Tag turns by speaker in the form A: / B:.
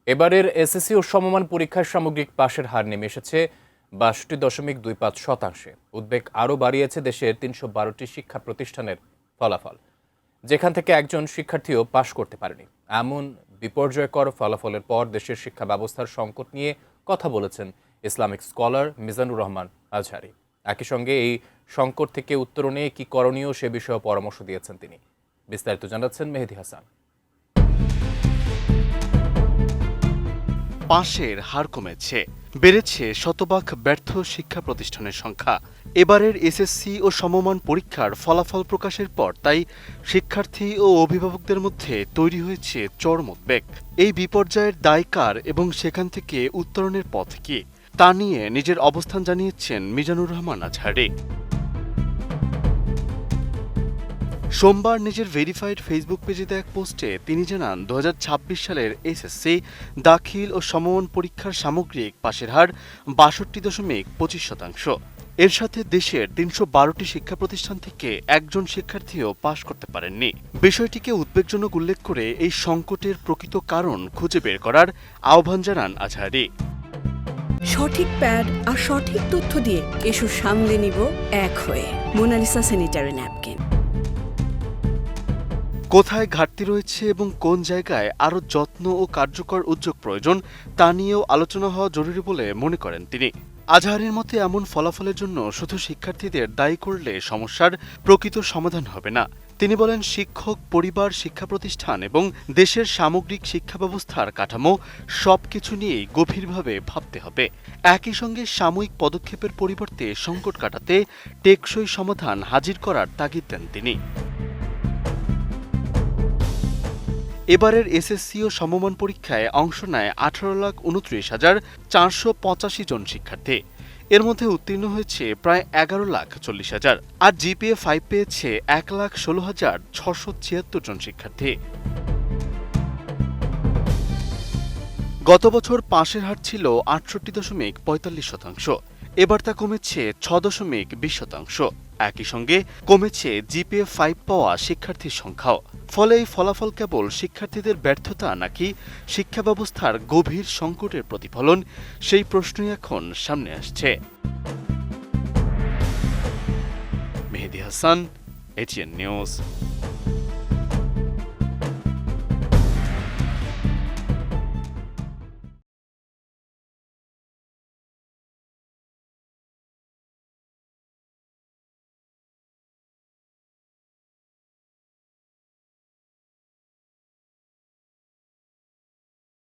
A: এবারের এসএসসি ও সমমান পরীক্ষার সামগ্রিক পাশের হার নেমে এসেছে ৬২.২৫%। উদ্বেগ আরও বাড়িয়েছে দেশের ৩১২টি শিক্ষা প্রতিষ্ঠানের ফলাফল, যেখান থেকে একজন শিক্ষার্থীও পাশ করতে পারেনি। এমন বিপর্যয়কর ফলাফলের পর দেশের শিক্ষা ব্যবস্থার সংকট নিয়ে কথা বলেছেন ইসলামিক স্কলার মিজানুর রহমান আজহারি। একই সঙ্গে এই সংকট থেকে উত্তরণে কি করণীয় সে বিষয়ে পরামর্শ দিয়েছেন তিনি। বিস্তারিত জানাচ্ছেন মেহেদী হাসান।
B: পাশের হার কমেছে, বেড়েছে শতভাগ ব্যর্থ শিক্ষা প্রতিষ্ঠানের সংখ্যা। এবারের এসএসসি ও সমমান পরীক্ষার ফলাফল প্রকাশের পর তাই শিক্ষার্থী ও অভিভাবকদের মধ্যে তৈরি হয়েছে চরম উদ্বেগ। এই বিপর্যয়ের দায় কার এবং সেখান থেকে উত্তরণের পথ কি, তা নিয়ে নিজের অবস্থান জানিয়েছেন মিজানুর রহমান আজহারি। সোমবার নিজের ভেরিফাইড ফেসবুক পেজে দেয়া এক পোস্টে তিনি জানান, ২০২৬ সালের এসএসসি দাখিল ও সমমান পরীক্ষার সামগ্রিক পাশের হার ৬২.২৫%। এর সাথে দেশের ৩১২টি শিক্ষা প্রতিষ্ঠান থেকে একজন শিক্ষার্থীও পাশ করতে পারেননি। বিষয়টিকে উদ্বেগজনক উল্লেখ করে এই সংকটের প্রকৃত কারণ খুঁজে বের করার আহ্বান জানান আজহারি।
C: সঠিক প্যাড আর সঠিক তথ্য দিয়ে এসব সামলে নিব এক হয়ে। Monalisa sanitary napkin.
B: কোথায় ঘাটতি রয়েছে এবং কোন জায়গায় আরও যত্ন ও কার্যকর উদ্যোগ প্রয়োজন তা নিয়েও আলোচনা হওয়া জরুরি বলে মনে করেন তিনি। আজহারির মতে এমন ফলাফলের জন্য শুধু শিক্ষার্থীদের দায়ী করলে সমস্যার প্রকৃত সমাধান হবে না। তিনি বলেন, শিক্ষক, পরিবার, শিক্ষা প্রতিষ্ঠান এবং দেশের সামগ্রিক শিক্ষা ব্যবস্থার কাঠামো সবকিছু নিয়েই গভীরভাবে ভাবতে হবে। একই সঙ্গে সাময়িক পদক্ষেপের পরিবর্তে সংকট কাটাতে টেকসই সমাধান হাজির করার তাগিদ দেন তিনি। এবারের এসএসসি ও সমমান পরীক্ষায় অংশ নেয় ১৮,২৯,৪৮৫ জন শিক্ষার্থী। এর মধ্যে উত্তীর্ণ হয়েছে প্রায় ১১,৪০,০০০, আর জিপিএ ৫ পেয়েছে ১,১৬,৬৭৬ জন শিক্ষার্থী। গত বছর পাশের হার ছিল ৬৮.৪৫%, এবার তা কমেছে ৬.২০%। একই সঙ্গে কমেছে জিপিএ ৫ পাওয়া শিক্ষার্থীর সংখ্যাও। ফলে এই ফলাফল কেবল শিক্ষার্থীদের ব্যর্থতা নাকি শিক্ষা ব্যবস্থার গভীর সংকটের প্রতিফলন, সেই প্রশ্নই এখন সামনে আসছে। মেহেদী হাসান, এটিএন নিউজ।